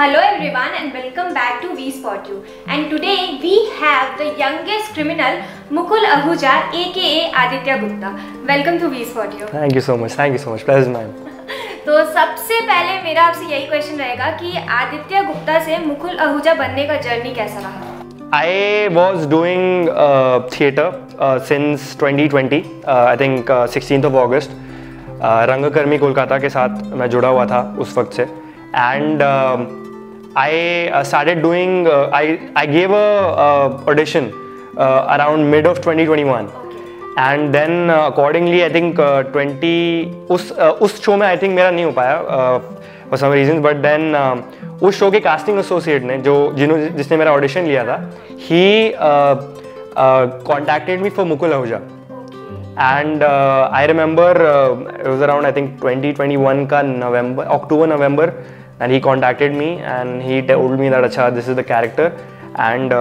Hello everyone and welcome back to We Spot You. And today we have the youngest criminal Mukul Ahuja aka Aditya Gupta. Welcome to We Spot You. Thank you so much. Pleasure ma'am. तो सबसे पहले मेरा आपसे यही question रहेगा कि आदित्य गुप्ता से मुकुल आहूजा बनने का जर्नी कैसा रहा? I was doing theatre since 2020. I think 16th of August. रंगकर्मी कोलकाता के साथ मैं जुड़ा हुआ था उस वक्त से. And I started doing. I gave a audition around mid of 2021. And then accordingly, I think 20 उस शो में I think मेरा नहीं हो पाया for some reasons. But then उस शो के casting associate ने जिसने मेरा audition लिया था, he contacted me for Mukul Ahuja. And I remember it was around I think 2021 का October-November, and he contacted me and he told me that अच्छा this is the character. And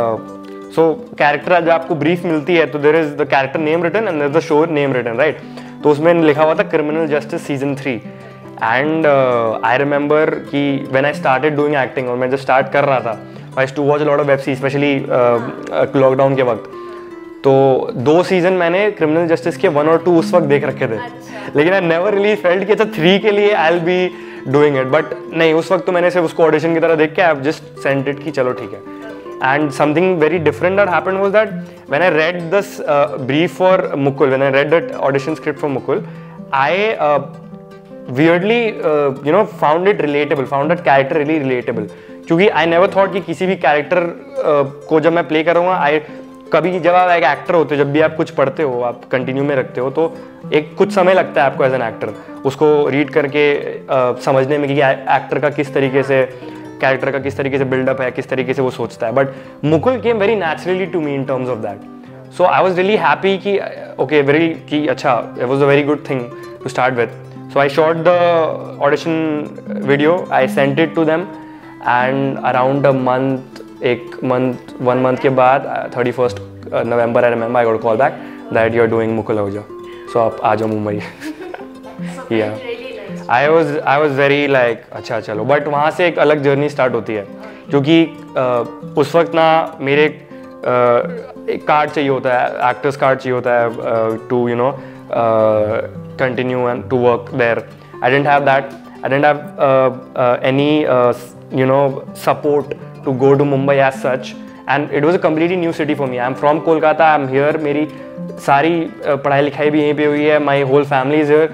so character जब आपको brief मिलती है तो there is the character name written and there is the show name written, right? तो उसमें लिखा हुआ था Criminal Justice Season 3. And I remember कि when I started doing acting और मैं जब start कर रहा था, I used to watch a lot of web series, especially lockdown के वक्त. तो 2 सीजन मैंने क्रिमिनल जस्टिस के 1 और 2 उस वक्त देख रखे थे. लेकिन आई नेवर रियली फेल्ट कि अच्छा 3 के लिए I will be doing it. But नहीं, उस वक्त तो मैंने सिर्फ उसको ऑडिशन की तरह देख के आई जस्ट सेंट इट कि चलो ठीक है. And something very different that happened was that when I read this brief for Mukul, when I read that audition script for Mukul, I weirdly found it relatable, found that character really relatable. क्योंकि आई never thought कि किसी भी character को जब मैं play करूँगा, कभी जब आप एक एक्टर होते हो, जब भी आप कुछ पढ़ते हो, आप कंटिन्यू में रखते हो, तो एक कुछ समय लगता है आपको एज एन एक्टर उसको रीड करके समझने में कि एक्टर का किस तरीके से, कैरेक्टर का किस तरीके से बिल्डअप है, किस तरीके से वो सोचता है. But Mukul came very naturally to me in terms of that. So I was really happy कि ओके वेरी कि अच्छा it was a very good thing to start with. So I shot the audition video, I sent it to them, and around a month, 1 month के बाद 31st November I remember I got a call back that you're doing Mukul Ahuja, so आप आ जाओ Mumbai. Yeah, I was very like अच्छा चलो. But वहाँ से एक अलग जर्नी स्टार्ट होती है क्योंकि उस वक्त ना मेरे एक कार्ड चाहिए होता है, एक्टर्स कार्ड चाहिए होता है to continue and to work there. I didn't have that. I didn't have any support to go to Mumbai as such, and it was a completely new city for me. I'm from Kolkata. I'm here. मेरी सारी पढ़ाई लिखाई भी यहीं पे हुई है. My whole family is here.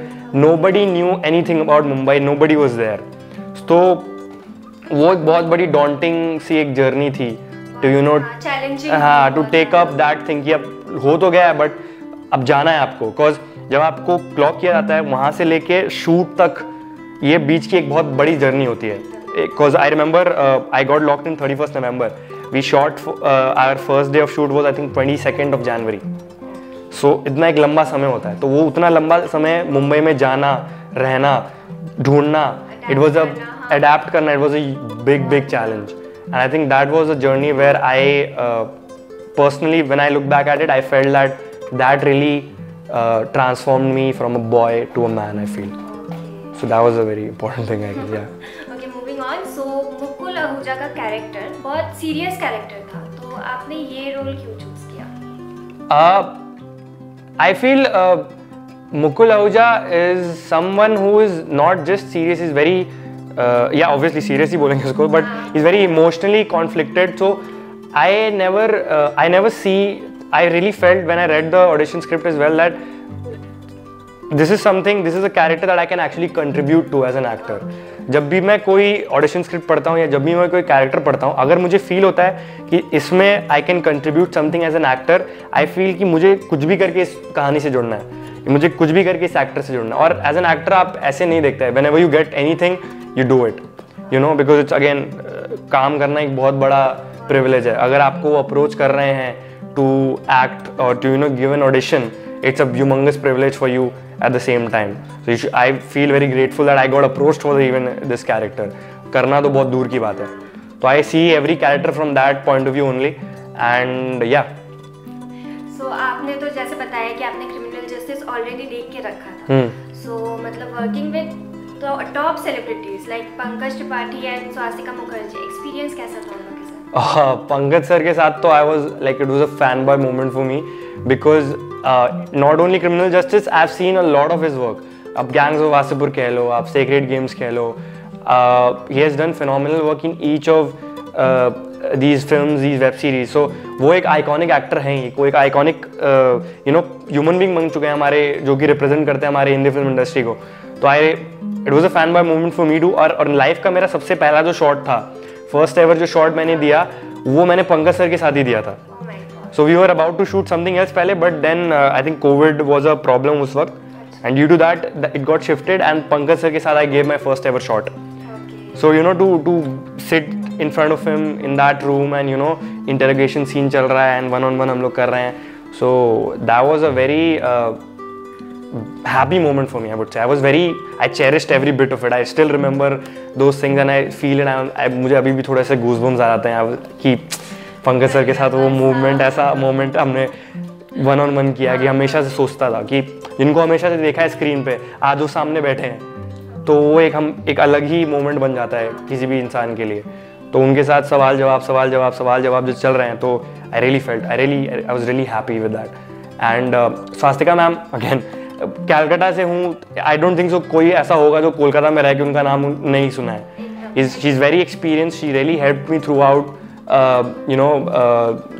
Nobody knew anything about Mumbai. Nobody was there. तो वो एक बहुत बड़ी daunting सी एक जर्नी थी to challenging. हाँ, to take up that thing कि अब हो तो गया है but अब जाना है आपको. Cause जब आपको क्लॉक किया जाता है वहाँ से लेके शूट तक, ये बीच की एक बहुत बड़ी जर्नी होती है. Because I remember I got locked in 31st November. We shot our first day of shoot was I think 22nd of January. So इतना एक लंबा समय होता है, तो वो उतना लंबा समय मुंबई में जाना, रहना, ढूंढना, it was a adapt करना, it was a big challenge. And I think that was a journey where I personally, when I look back at it, I felt that really transformed me from a boy to a man, I feel. So that was a very important thing, I guess. Yeah. Okay, moving on. So Mukul Ahuja का character बहुत serious character था, तो आपने ये role क्यों choose किया? I feel Mukul Ahuja is someone who is not just serious. He's very yeah, obviously serious ही बोलेंगे उसको, but he's very emotionally conflicted. So I never see. I really felt when I read the audition script as well that this is a character that I can actually contribute to as an actor. जब भी मैं कोई audition script पढ़ता हूँ या जब भी मैं कोई कैरेक्टर पढ़ता हूँ, अगर मुझे फील होता है कि इसमें I can contribute something as an actor, I feel कि मुझे कुछ भी करके इस कहानी से जुड़ना है, मुझे कुछ भी करके इस एक्टर से जुड़ना है. और एज एन एक्टर आप ऐसे नहीं देखते हैं. When ever you get anything you do it, because it's again काम करना एक बहुत बड़ा प्रिविलेज है. अगर आपको अप्रोच कर रहे हैं टू एक्ट और to give an audition, it's a humongous privilege for you at the same time. So I feel very grateful that I got approached for even this character. करना तो बहुत दूर की बात है. तो I see every character from that point of view only, and yeah. So आपने तो जैसे बताया कि आपने क्रिमिनल जस्टिस ऑलरेडी देख के रखा था. So मतलब working with तो top celebrities like Pankaj Tripathi and Swastika Mukherjee, experience कैसा था उन लोगों के साथ? पंकज सर के साथ तो I was like it was a fan boy moment for me because not only criminal justice, I have seen a lot of his work. आप गैंग्स ऑफ वासेपुर कह लो, आप सेक्रेड गेम्स कह लो, he has done phenomenal work in each of these films, these web series. So वो एक iconic actor हैं ही, वो एक आइकॉनिक ह्यूमन बीइंग बन चुके हैं हमारे, जो कि रिप्रेजेंट करते हैं हमारे हिंदी फिल्म इंडस्ट्री को. तो it was a fan boy moment for me too. और लाइफ का मेरा सबसे पहला जो शॉट था, फर्स्ट एवर जो शॉट मैंने दिया, वो मैंने पंकज सर के साथ ही दिया था. So we were about to shoot something else पहले, but then I think covid was a problem उस वक्त, and due to that it got shifted, and Pankaj sir के साथ I gave my first ever shot. So to sit in front of him in that room and interrogation scene चल रहा है and one on one हम लोग कर रहे हैं. So that was a very happy moment for me, I would say. I cherished every bit of it. I still remember those things and I feel it. मुझे अभी भी थोड़े से goosebumps आ जाते हैं कि पंकज सर के साथ वो मूवमेंट, ऐसा मोमेंट हमने वन ऑन वन किया कि हमेशा से सोचता था कि जिनको हमेशा से देखा है स्क्रीन पे, आज वो सामने बैठे हैं, तो वो एक अलग ही मोमेंट बन जाता है किसी भी इंसान के लिए. तो उनके साथ सवाल जवाब जो चल रहे हैं, तो I was really happy with that. And Swastika ma'am again Calcutta से हूँ, आई डोंट थिंक सो कोई ऐसा होगा जो कोलकाता में रह के उनका नाम नहीं सुना है. She is very experience, she really helped me throughout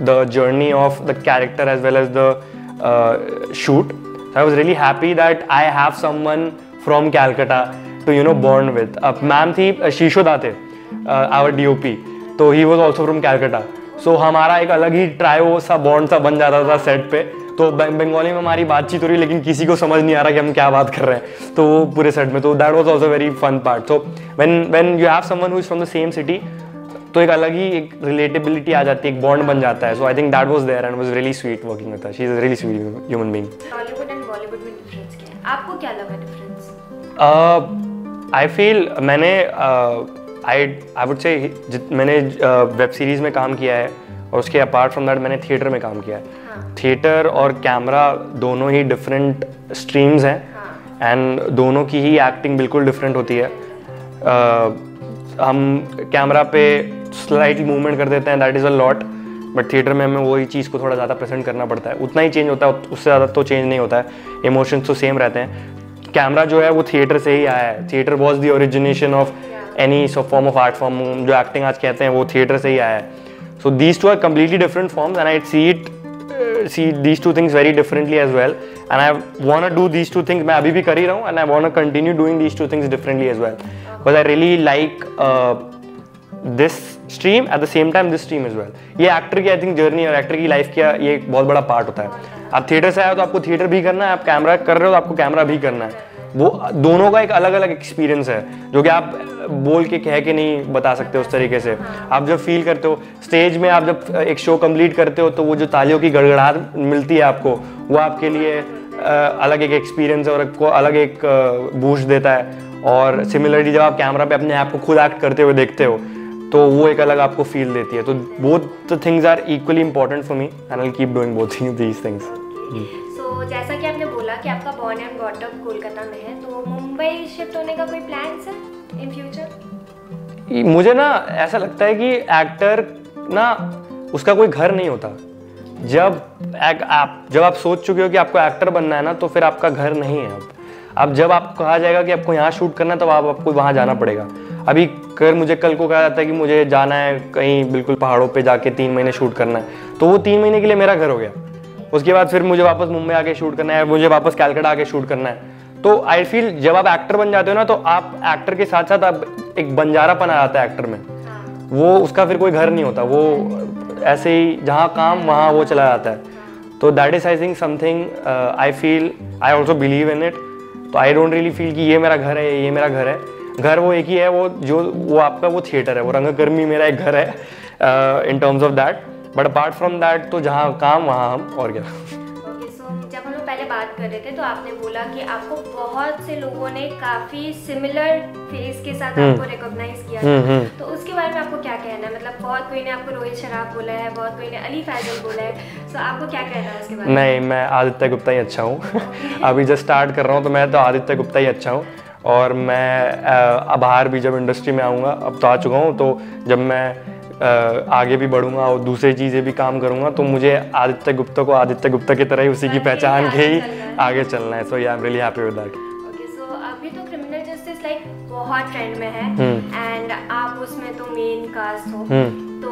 the journey of the character as well as the shoot. I was really happy that I have someone from Calcutta to bond with. Ma'am थी शीशोदा थे, our DOP, तो he was also from Calcutta. So हमारा एक अलग ही trio सा bond सा बन जाता था सेट पे. तो बंगाली में हमारी बातचीत हो रही, लेकिन किसी को समझ नहीं आ रहा कि हम क्या बात कर रहे हैं, तो वो पूरे सेट में. तो that was also very fun part. So when you have someone who is from the same city, तो एक अलग ही एक रिलेटेबिलिटी आ जाती है, एक बॉन्ड बन जाता है. So I think that was there and was really sweet working with her. She is a really sweet human being. Tollywood and Bollywood में डिफरेंस क्या है? आपको क्या लगा डिफरेंस? आई फील मैंने आई वुड से मैंने वेब सीरीज़ में काम किया है, और उसके अपार्ट फ्रॉम दैट मैंने थिएटर में काम किया है. थिएटर और कैमरा दोनों ही डिफरेंट स्ट्रीम्स हैं, एंड दोनों की ही एक्टिंग बिल्कुल डिफरेंट होती है. हम कैमरा पे स्लाइटली मूवमेंट कर देते हैं, that is a lot, but theatre में हमें वही चीज़ को थोड़ा ज़्यादा प्रेजेंट करना पड़ता है. उतना ही चेंज होता है, उससे ज़्यादा तो चेंज नहीं होता है, इमोशंस तो सेम रहते हैं. कैमरा जो है वो थिएटर से ही आया है. Theatre was the origination of any form of art form, जो एक्टिंग आज कहते हैं, वो थिएटर से ही आया है. So these two are completely different forms, and I see these two things very differently as well, and I want to do these two things. मैं अभी भी कर ही रहा हूँ, and I want to continue doing these two things differently as well, because I really like this stream at the same time this stream as well. ये actor की I think journey और एक्टर की life का ये एक बहुत बड़ा part होता है. आप थिएटर से आए हो तो आपको थिएटर भी करना है, आप कैमरा कर रहे हो तो आपको कैमरा भी करना है. वो दोनों का एक अलग अलग एक्सपीरियंस है, जो कि आप बोल के कह के नहीं बता सकते उस तरीके से. आप जब फील करते हो स्टेज में, आप जब एक शो कंप्लीट करते हो, तो वो जो तालियों की गड़गड़ाहट मिलती है आपको, वो आपके लिए अलग एक एक्सपीरियंस है और आपको अलग एक बूस्ट देता है. और सिमिलरली जब आप कैमरा पे अपने आप को खुद एक्ट करते हुए देखते हो, तो वो एक अलग आपको फील देती है. तो both things are equally important for me, and I will keep doing both these things. तो जैसा कि आपने बोला कि आपका born and brought up Kolkata में है, तो मुंबई शिफ्ट होने का कोई प्लान है इन फ्यूचर? मुझे ना ऐसा लगता है कि एक्टर ना उसका कोई घर नहीं होता. जब आप सोच चुके हो कि आपको एक्टर बनना है ना, तो फिर आपका घर नहीं है. अब जब आपको कहा जाएगा कि आपको यहाँ शूट करना है, तब आपको वहाँ जाना पड़ेगा. अभी मुझे कल को कहा जाता है कि मुझे जाना है कहीं बिल्कुल पहाड़ों पे जाके 3 महीने शूट करना है, तो वो 3 महीने के लिए मेरा घर हो गया. उसके बाद फिर मुझे वापस मुंबई आके शूट करना है, मुझे वापस कैलकाटा आके शूट करना है. तो आई फील जब आप एक्टर बन जाते हो ना, तो आप एक्टर के साथ साथ आप एक बंजारापन आ जाता है एक्टर में. वो उसका फिर कोई घर नहीं होता, वो ऐसे ही जहाँ काम वहाँ वो चला जाता है. तो that is I think something I feel, I also believe in it. तो आई डोंट रियली फील कि ये मेरा घर है, ये मेरा घर है. घर वो एक ही है, वो आपका वो थिएटर है, वो रंगकर्मी मेरा एक घर है इन terms of that. But apart from that, तो जहाँ काम वहाँ हम, और क्या. ओके, सो जब हम लोग पहले बात कर रहे थे, तो आपने बोला कि आपको बहुत से लोगों ने काफी सिमिलर फेस के साथ आपको रिकॉग्नाइज किया था. तो उसके बारे में आपको क्या कहना है? मतलब बहुत कोई ने आपको रोहित शराफ बोला है, बहुत कोई ने अली फैजल बोला है, तो आपको क्या कहना है उसके बारे में? नहीं, मैं आदित्य गुप्ता ही अच्छा हूँ. अभी जस्ट स्टार्ट कर रहा हूँ, तो मैं तो आदित्य गुप्ता ही अच्छा हूँ. और मैं बाहर भी जब इंडस्ट्री में आऊँगा, अब तो आ चुका हूँ, तो जब मैं आगे भी बढ़ूंगा और दूसरी चीज़ें भी काम करूँगा, तो मुझे आदित्य गुप्ता को आदित्य गुप्ता की तरह ही उसी की पहचान के ही आगे चलना है. So yeah I am really happy with that. Okay, so अभी तो क्रिमिनल जस्टिस लाइक बहुत ट्रेंड में है एंड आप उसमें तो मेन कास्ट हो, तो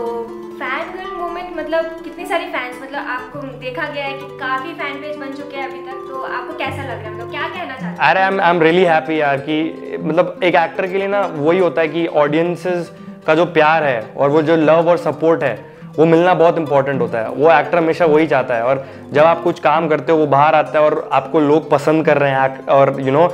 फैन गर्ल मोमेंट मतलब कितनी सारी फैंस, मतलब आपको देखा गया है कि काफ़ी फैन पेज बन चुके हैं अभी तक, तो आपको कैसा लग रहा है, मतलब क्या कहना चाहते हैं? अरे आई एम रियली हैप्पी यार कि मतलब एक एक्टर के लिए ना वही होता है कि ऑडियंसेस का जो प्यार है और वो जो लव और सपोर्ट है वो मिलना बहुत इंपॉर्टेंट होता है. वो एक्टर हमेशा वही चाहता है, और जब आप कुछ काम करते हो वो बाहर आता है और आपको लोग पसंद कर रहे हैं और you know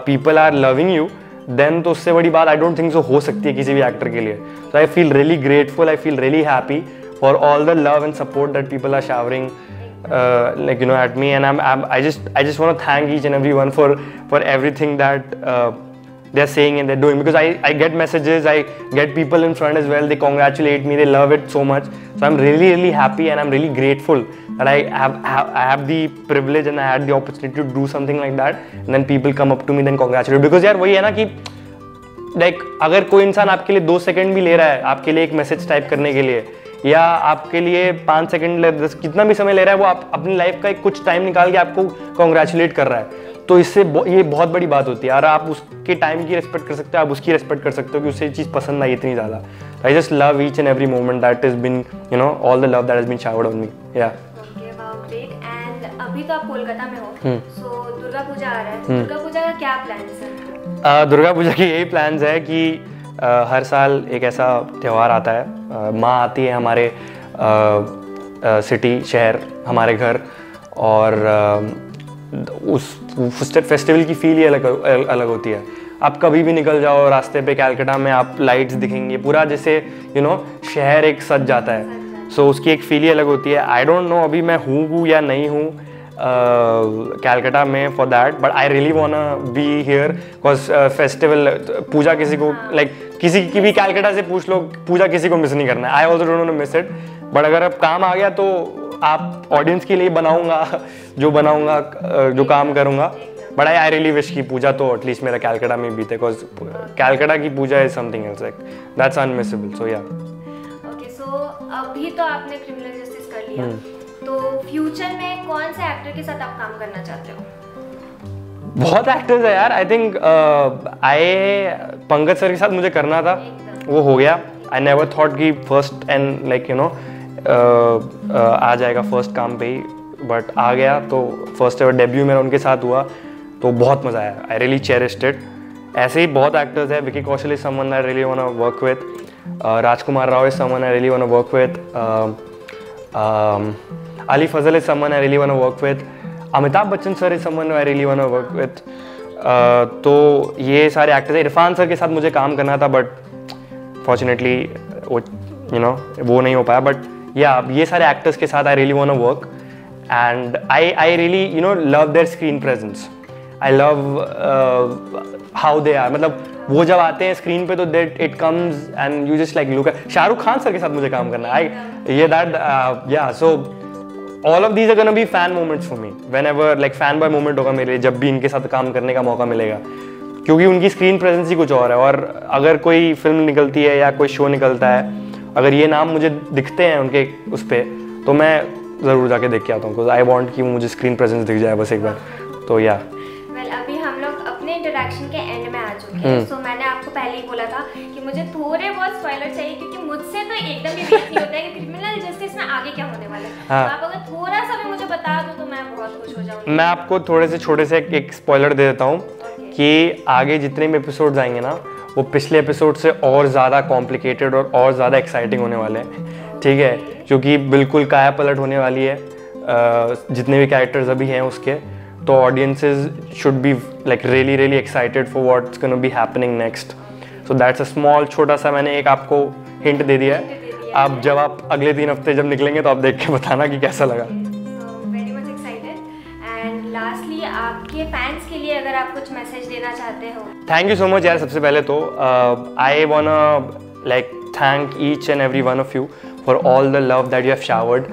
people are loving you, then तो उससे बड़ी बात आई डोंट थिंक सो हो सकती है किसी भी एक्टर के लिए. So I feel really grateful, I feel really happy for all the love and support that people are showering like you know at me, and I just want to thank each and everyone for everything that they're saying and they're doing, because I get messages, I get people in front as well, they congratulate me, they love it so much. So I'm really happy and I'm really grateful that I have the privilege and I had the opportunity to do something like that, and then people come up to me then congratulate, because यार वही है ना कि like अगर कोई इंसान आपके लिए 2 सेकंड भी ले रहा है आपके लिए एक मैसेज टाइप करने के लिए, या आपके लिए 5 सेकंड कितना भी समय ले रहा है, वो आप अपनी लाइफ का एक कुछ टाइम निकाल के आपको कॉन्ग्रेचुलेट कर रहा है, तो इससे ये बहुत बड़ी बात होती है. और आप उसके टाइम की रिस्पेक्ट कर सकते हो, आप उसकी रिस्पेक्ट कर सकते हो कि उसे चीज़ पसंद आई इतनी ज़्यादा. I just love each and every moment that is been you know all the love that has been showered on me. Yeah okay, wow, great. And अभी तो आप कोलकाता में हो, सो दुर्गा पूजा आ रहा है, दुर्गा पूजा का क्या प्लान है? दुर्गा पूजा की यही प्लान्स है कि हर साल एक ऐसा त्यौहार आता है, माँ आती है हमारे सिटी शहर हमारे घर, और उस फेस्टिवल की फील ही अलग होती है. आप कभी भी निकल जाओ रास्ते पे कैलकाटा में, आप लाइट्स दिखेंगे पूरा, जैसे यू नो शहर एक सज जाता है. सो उसकी एक फील ही अलग होती है. आई डोंट नो अभी मैं हूँ या नहीं हूँ कैलकाटा में for that, but I really wanna be here because festival Puja किसी को लाइक किसी की भी कैलकाटा से पूछ लो, पूजा किसी को मिस नहीं करना है. I also don't want to miss it, but अगर अब काम आ गया तो आप ऑडियंस के लिए बनाऊंगा जो काम करूंगा. बट आई रियली विश की पूजा तो एटलीस्ट मेरा कैलकाटा में बीते, बिकॉज कैलकाटा की Puja is something else, like that's unmissable. So yeah okay, so अभी तो आपने क्रिमिनल जस्टिस कर लिया, तो फ्यूचर में कौन से एक्टर के साथ आप काम करना चाहते हो? बहुत एक्टर्स है यार. आई थिंक पंकज सर के साथ मुझे करना था, वो हो गया. आई नेवर थॉट कि first and like you know आ जाएगा फर्स्ट काम पे ही, बट आ गया. तो फर्स्ट एवर डेब्यू मेरा उनके साथ हुआ, तो बहुत मज़ा आया. I really cherished it. ऐसे ही बहुत एक्टर्स है. Vicky Kaushal is someone I really want to work with. Rajkummar Rao is someone I really want to work with. Ali Fazal is someone I really want to work with. Amitabh Bachchan sir is someone I really want to work with. तो ये सारे actors हैं. Irfan sir के साथ मुझे काम करना था, बट फॉर्चुनेटली वो नहीं हो पाया. बट या ये सारे एक्टर्स के साथ I really want to work, and I really love their screen presence. I love how they are. मतलब वो जब आते हैं स्क्रीन पे तो that it comes and you just like look. Shahrukh Khan sir के साथ मुझे काम करना है. सो all of these are gonna be fan moments for me. Whenever like fan boy moment होगा मेरे लिए, जब भी इनके साथ काम करने का मौका मिलेगा, क्योंकि उनकी स्क्रीन प्रेजेंस ही कुछ और है. और अगर कोई फिल्म निकलती है या कोई शो निकलता है, अगर ये नाम मुझे दिखते हैं उनके उस पर, तो मैं ज़रूर जाके देख के आता हूँ, बिकॉज आई वॉन्ट कि मुझे स्क्रीन प्रेजेंस दिख जाए बस एक बार. तो या अभी हम लोग अपने इंटरेक्शन के एंड में आ चुके हैं. सो मैंने आपको पहले ही बोला था कि मुझे थोड़े बहुत स्पॉइलर चाहिए, क्योंकि मुझसे तो एकदम भी वेट नहीं होता है कि क्रिमिनल जस्टिस में आगे क्या होने वाला है. हाँ. तो आप अगर थोड़ा सा भी मुझे बता दो तो मैं बहुत खुश हो जाऊंगी. मैं आपको थोड़े से छोटे से एक स्पॉइलर दे देता हूँ कि आगे जितने भी एपिसोड्स आएंगे ना, वो पिछले एपिसोड से और ज़्यादा कॉम्प्लिकेटेड और ज़्यादा एक्साइटिंग होने वाले हैं. ठीक है, क्योंकि बिल्कुल काया पलट होने वाली है जितने भी कैरेक्टर्स अभी हैं उसके. तो audiences should be like really excited for what's gonna be happening next. So that's a small छोटा सा मैंने एक आपको हिंट दे दिया है. आप जब आप अगले 3 हफ्ते जब निकलेंगे तो आप देख के बताना कि कैसा लगा. Very much excited. And lastly आपके फैंस के लिए अगर आप कुछ मैसेज देना चाहते हो. थैंक यू सो मच यार. सबसे पहले तो I wanna like thank each and every one of you for all the love that you have showered.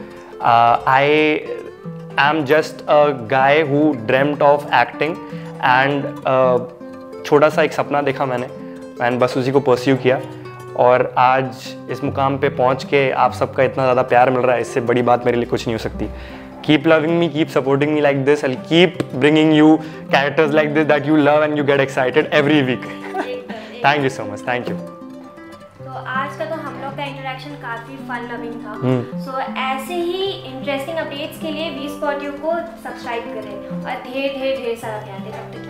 I'm just a guy who dreamt of acting, and छोटा सा एक सपना देखा मैंने एंड बस उसी को परस्यू किया, और आज इस मुकाम पे पहुंच के आप सबका इतना ज़्यादा प्यार मिल रहा है, इससे बड़ी बात मेरे लिए कुछ नहीं हो सकती। Keep loving me, keep supporting me like this. I'll keep bringing you characters like this that you love and you get excited every week. Thank you so much. Thank you. तो आज का तो हम लोग का इंटरेक्शन काफ़ी fun loving था। सो ऐसे ही इंटरेस्टिंग अपडेट्स के लिए वी स्पॉट यू को सब्सक्राइब करें और ढेर सारा प्यार दें। तब तक